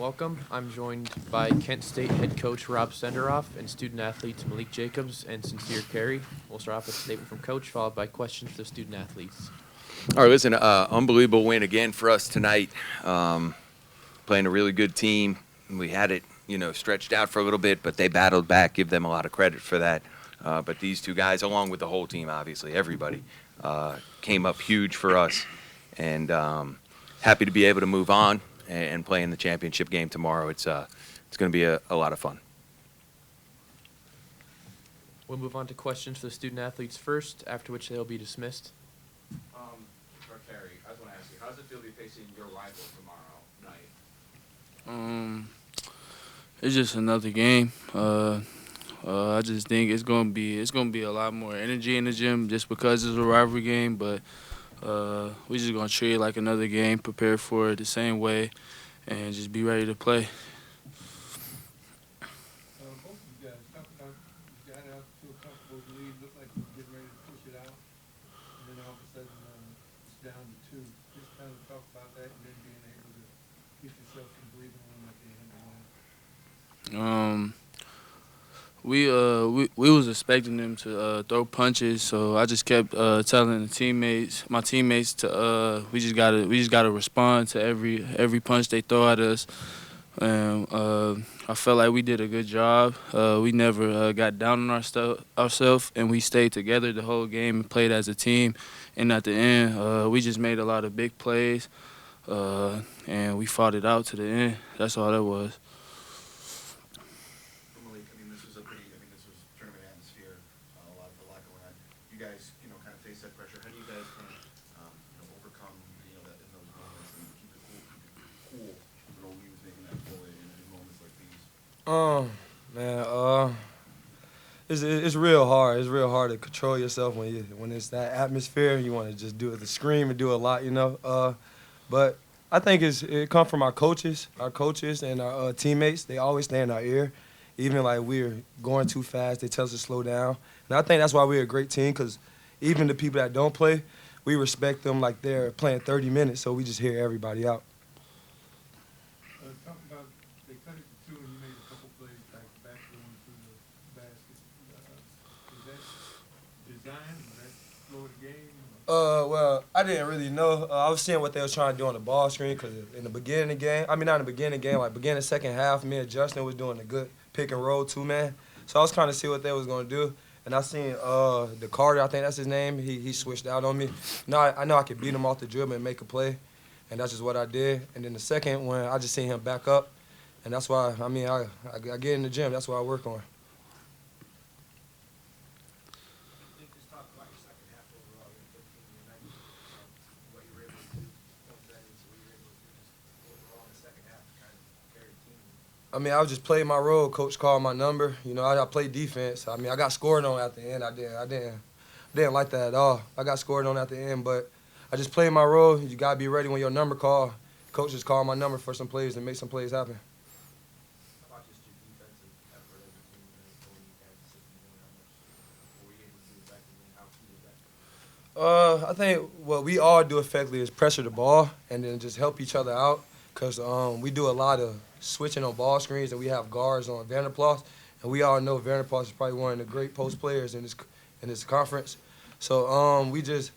welcome. I'm joined by Kent State head coach Rob Senderoff and student athletes Malique Jacobs and Sincere Carey. We'll start off with a statement from coach, followed by questions to student athletes. All right, listen, unbelievable win again for us tonight. Playing a really good team. We had it, stretched out for a little bit, but they battled back. Give them a lot of credit for that. But these two guys, along with the whole team, obviously, everybody, came up huge for us. And happy to be able to move on and play in the championship game tomorrow. It's going to be a lot of fun. We'll move on to questions for the student athletes first, after which they'll be dismissed. For Carey, I just want to ask you, how does it feel to be facing your rival tomorrow night? It's just another game. I just think it's gonna be a lot more energy in the gym just because it's a rivalry game. But we just gonna treat it like another game, prepare for it the same way, and just be ready to play. Both of you guys talk about you got out to a comfortable lead, looked like you were getting ready to push it out, and then all of a sudden it's down to 2. Just kind of talk about that, and then being able to get yourself some breathing room at the end of the line. We was expecting them to throw punches, so I just kept telling my teammates to we just gotta respond to every punch they throw at us. And I felt like we did a good job. We never got down on ourselves, and we stayed together the whole game and played as a team. And at the end, we just made a lot of big plays, and we fought it out to the end. That's all that was. Malique, this was tournament atmosphere, a lot going on. You guys, kind of face that pressure. How do you guys kind of, overcome, that in those moments and keep it cool, when he was making that play in moments like these? It's real hard. It's real hard to control yourself when it's that atmosphere. You want to just do it, to scream and do a lot, But I think it comes from our coaches and our teammates. They always stay in our ear. Even like we're going too fast, they tell us to slow down. And I think that's why we're a great team, because even the people that don't play, we respect them like they're playing 30 minutes, so we just hear everybody out. Talk about they cut it to 2, and you made a couple plays back going through the basket. Is that design? Is that slow the game? Well, I didn't really know. I was seeing what they was trying to do on the ball screen, because in the beginning of the game, not in the beginning of the game, like beginning of the second half, me and Justin was doing a good pick and roll 2-man. So I was kind of see what they was going to do. And I seen the Carter, I think that's his name, he switched out on me. Now I know I could beat him off the dribble and make a play, and that's just what I did. And then the second one, I just seen him back up, and that's why, I get in the gym, that's what I work on. Just talk about your second half overall. You're 15 tonight. What you were able to do, what you were able to do just overall in the second half to kind of carry the team. I was just playing my role. Coach called my number. I played defense. I got scored on at the end. I didn't like that at all. I got scored on at the end, but I just played my role. You gotta be ready when your number called. Coach just called my number for some plays and make some plays happen. How about just your defensive effort as a team and holding you guys to 61? How much were you able to do effectively, and how key was that? I think what we all do effectively is pressure the ball and then just help each other out, because we do a lot of switching on ball screens, and we have guards on Vanderplas, and we all know Vanderplas is probably one of the great post players in this conference. So we just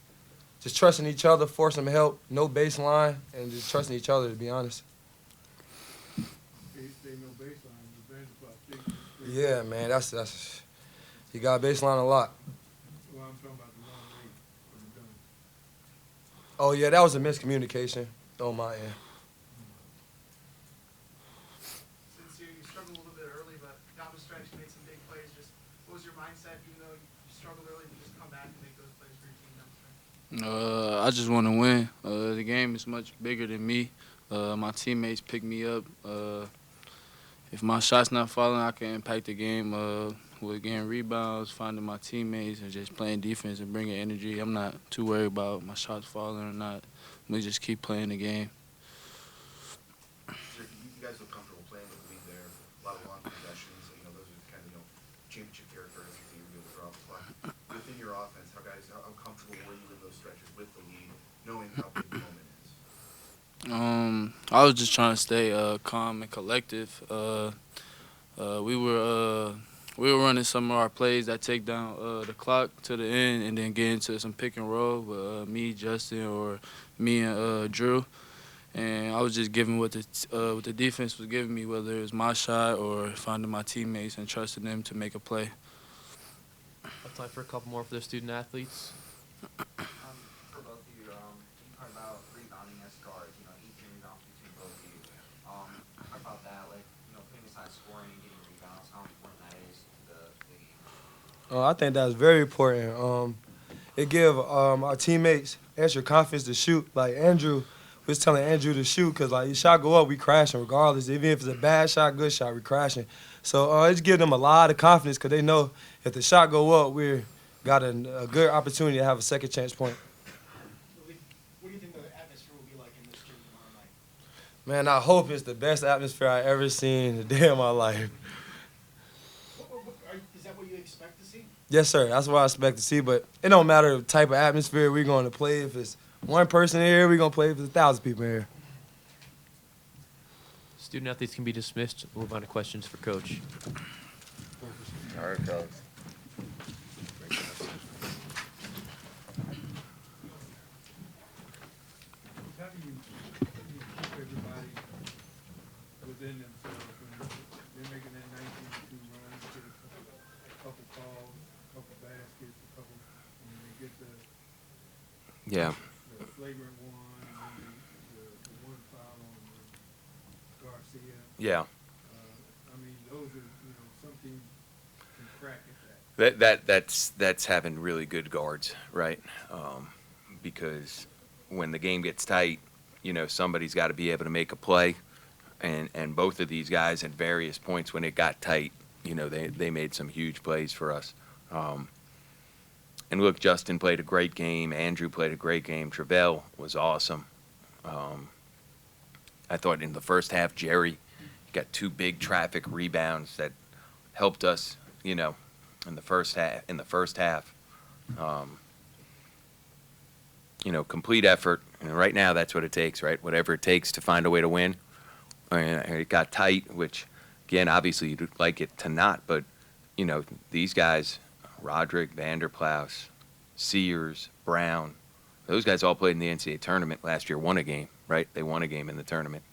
trusting each other, forcing help, no baseline, and just trusting each other, to be honest. They no baseline. The Vanderplas, Yeah, man, that's you got baseline a lot. Well, I'm talking about the long way for the dunk. Oh yeah, that was a miscommunication on my end. Sincere, you struggled a little bit early, but down the stretch you made some big plays. Just what was your mindset, even though you struggled early, to just come back and make those plays for your team down the stretch? I just want to win. The game is much bigger than me. My teammates pick me up. If my shot's not falling, I can impact the game with getting rebounds, finding my teammates, and just playing defense and bringing energy. I'm not too worried about my shots falling or not. We just keep playing the game. You guys feel comfortable playing with the lead there, a lot of long possessions. Those are kind of championship characteristics that you were able to throw off the clock. Within your offense, how comfortable were you in those stretches with the lead, knowing how big the moment is? I was just trying to stay calm and collective. We were running some of our plays that take down the clock to the end and then get into some pick and roll with me, Justin, or me and Drew. And I was just giving what the defense was giving me, whether it was my shot or finding my teammates and trusting them to make a play. Time for a couple more for the student athletes. For both of you, you talk about rebounding as guards, 18 rebounds between both of you. Talk about that, putting aside scoring and getting rebounds, how important that is to the game. I think that's very important. It give our teammates extra confidence to shoot. Like Andrew, we was telling Andrew to shoot because like his shot go up, we crashing regardless. Even if it's a bad shot, good shot, we crashing. So it just give them a lot of confidence because they know if the shot go up, we got a good opportunity to have a second chance point. What do you think the atmosphere will be like in this gym tomorrow night? Man, I hope it's the best atmosphere I ever seen in a day of my life. Is that what you expect to see? Yes, sir. That's what I expect to see. But it don't matter the type of atmosphere we're going to play. If it's one person here, we're going to play. If it's 1,000 people here. Student athletes can be dismissed. We'll move on to questions for Coach. All right, Coach. How do you keep everybody within themselves when they're making that 19-2 run, get a couple calls, a couple baskets, and then they get Yeah. the flagrant one, and then the one foul on Garcia. Yeah. I mean, those are, some teams can crack at that. That's having really good guards, right? Because when the game gets tight, somebody's got to be able to make a play, and both of these guys at various points when it got tight, they made some huge plays for us. And look, Justin played a great game. Andrew played a great game. Travell was awesome. I thought in the first half, Jerry got 2 big traffic rebounds that helped us, in the first half. Complete effort. And right now, that's what it takes, right? Whatever it takes to find a way to win. And it got tight, which, again, obviously you'd like it to not, but, these guys, Roderick, Vanderplaus, Sears, Brown, those guys all played in the NCAA tournament last year, won a game, right? They won a game in the tournament.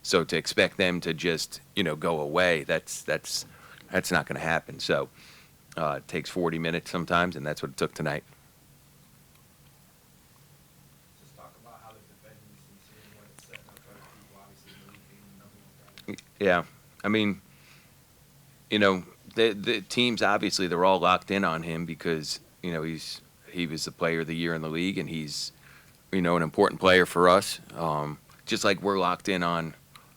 So to expect them to just, go away, that's not going to happen. So it takes 40 minutes sometimes, and that's what it took tonight. Just talk about how the defending is sincere and what it's setting up for other people, obviously, Malique being the number 1 guy. Yeah. I mean, the teams, obviously, they're all locked in on him because, he was the player of the year in the league, and he's, an important player for us. Just like we're locked in on,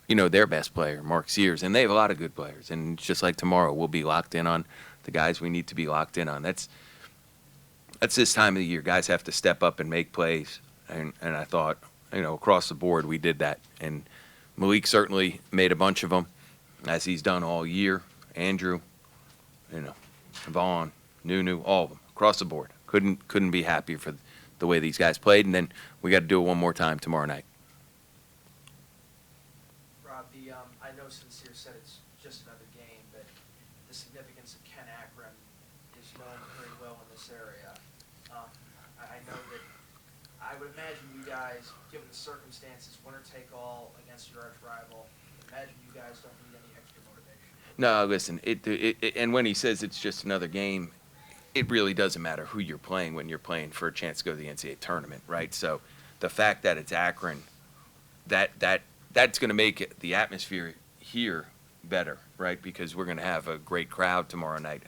their best player, Mark Sears, and they have a lot of good players. And just like tomorrow, we'll be locked in on the guys we need to be locked in on. That's this time of the year. Guys have to step up and make plays. And I thought, across the board, we did that. And Malique certainly made a bunch of them, as he's done all year. Andrew, Vaughn, Nunu, all of them, across the board. Couldn't be happier for the way these guys played. And then we got to do it one more time tomorrow night. Rob, I know Sincere said it's just another game, but the significance of Ken Akron is known very well in this area. I know that I would imagine you guys, given the circumstances, winner take all against your arch rival, imagine you guys don't need any extra motivation. No, listen, and when he says it's just another game, it really doesn't matter who you're playing when you're playing for a chance to go to the NCAA tournament, right? So the fact that it's Akron, that's going to make the atmosphere here better, right? Because we're going to have a great crowd tomorrow night.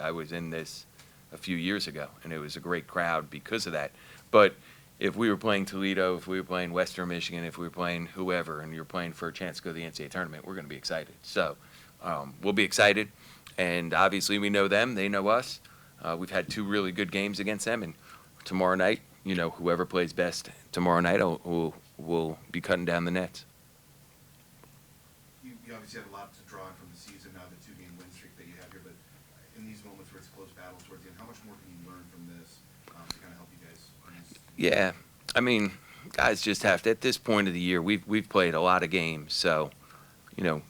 I was in this a few years ago, and it was a great crowd because of that. But if we were playing Toledo, if we were playing Western Michigan, if we were playing whoever, and you're playing for a chance to go to the NCAA tournament, we're going to be excited. So we'll be excited, and obviously we know them, they know us. We've had 2 really good games against them, and tomorrow night, whoever plays best tomorrow night will be cutting down the nets. You obviously have a lot to draw on from the season now, the 2-game win streak that you have here, but in these moments where it's close battles towards the end, how much more can you learn from this to kind of help you guys? Yeah, I mean, guys just have to, at this point of the year, we've played a lot of games, so,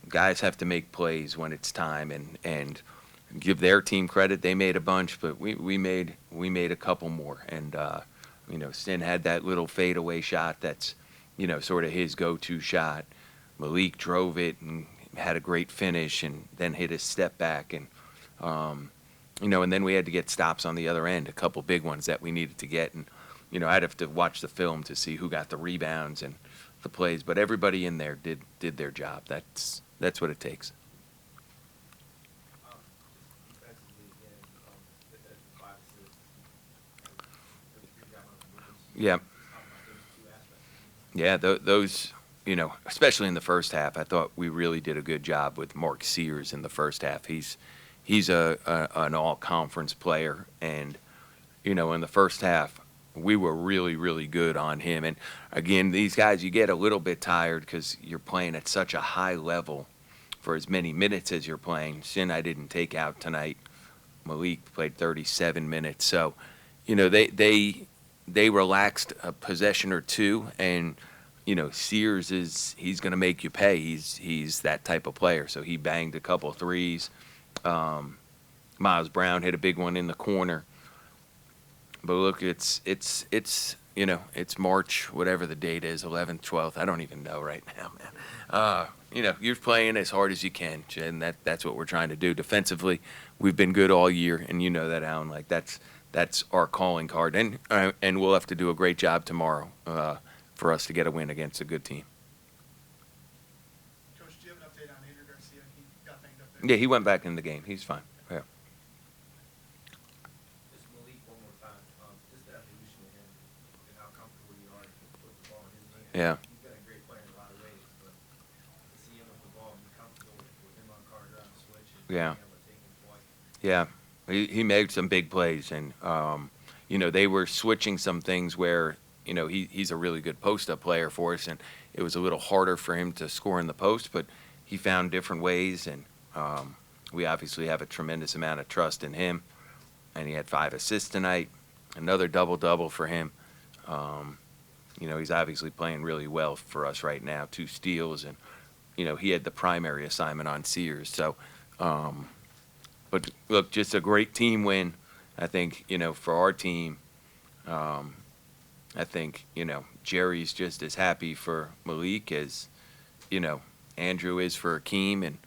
guys have to make plays when it's time and give their team credit. They made a bunch, but we made a couple more. And, Sin had that little fadeaway shot that's, sort of his go-to shot. Malique drove it and had a great finish and then hit his step back. And, and then we had to get stops on the other end, a couple big ones that we needed to get. And, I'd have to watch the film to see who got the rebounds and the plays. But everybody in there did their job. That's what it takes. Yeah. Yeah, those, especially in the first half, I thought we really did a good job with Mark Sears in the first half. He's an all-conference player, and, in the first half, we were really, really good on him. And, again, these guys, you get a little bit tired because you're playing at such a high level for as many minutes as you're playing. Sin I didn't take out tonight. Malique played 37 minutes. So, they relaxed a possession or two, and Sears he's going to make you pay. He's that type of player. So he banged a couple threes. Miles Brown hit a big one in the corner. But look, it's March, whatever the date is, 11th, 12th. I don't even know right now, man. You're playing as hard as you can, and that's what we're trying to do. Defensively, we've been good all year, and you know that, Alan. Like that's our calling card, and we'll have to do a great job tomorrow for us to get a win against a good team. Coach, do you have an update on Andrew Garcia? He got banged up there. Yeah, he went back in the game. He's fine. Yeah. Just Malique one more time. Just the evolution of him and how comfortable you are to put the ball in his hand. Yeah. He's been a great player in a lot of ways, but to see him with the ball and be comfortable with him on card around the switch and Yeah. being able to take him twice. Yeah. He made some big plays, and they were switching some things where he's a really good post-up player for us, and it was a little harder for him to score in the post, but he found different ways, and we obviously have a tremendous amount of trust in him, and he had 5 assists tonight, another double-double for him. He's obviously playing really well for us right now, 2 steals, and he had the primary assignment on Sears, so. But look, just a great team win. I think, for our team, I think, Jerry's just as happy for Malique as, Andrew is for Akeem. And,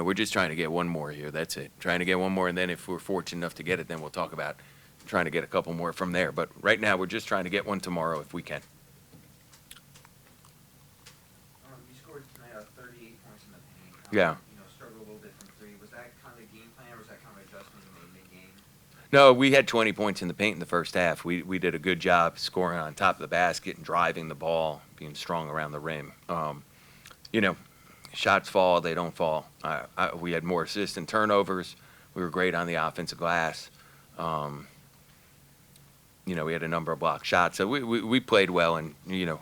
we're just trying to get one more here. That's it. Trying to get one more. And then if we're fortunate enough to get it, then we'll talk about trying to get a couple more from there. But right now, we're just trying to get one tomorrow if we can. You scored tonight 38 points in the paint. Yeah. Struggled a little bit from 3. Was that kind of the game plan, or was that kind of adjustment you made mid-game? No, we had 20 points in the paint in the first half. We did a good job scoring on top of the basket and driving the ball, being strong around the rim. Shots fall, they don't fall. We had more assists and turnovers. We were great on the offensive glass. We had a number of blocked shots. So we played well and,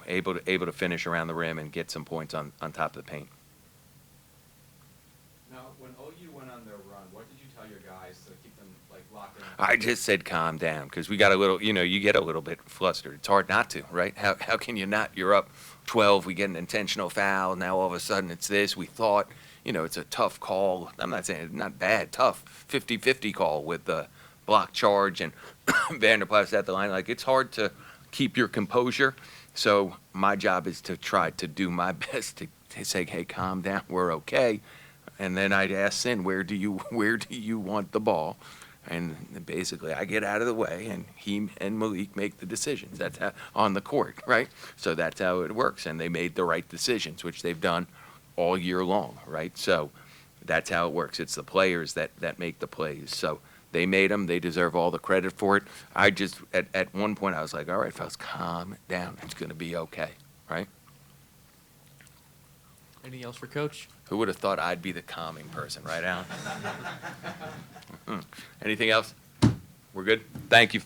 able to finish around the rim and get some points on top of the paint. Now, when OU went on their run, what did you tell your guys to keep them locked in? I just said calm down because we got a little, you get a little bit flustered. It's hard not to, right? How can you not? You're up 12, we get an intentional foul. Now all of a sudden it's this. We thought, it's a tough call. I'm not saying it's not bad, tough 50-50 call with the block charge and Vanderplas at the line. It's hard to keep your composure. So my job is to try to do my best to say, hey, calm down, we're okay. And then I'd ask Sin, where do you want the ball? And basically, I get out of the way, and he and Malique make the decisions. That's how, on the court, right? So that's how it works. And they made the right decisions, which they've done all year long, right? So that's how it works. It's the players that make the plays. So they made them. They deserve all the credit for it. I just, at one point, I was like, all right, fellas, calm down. It's going to be okay, right? Anything else for Coach? Who would have thought I'd be the calming person, right, Alan? Anything else? We're good? Thank you.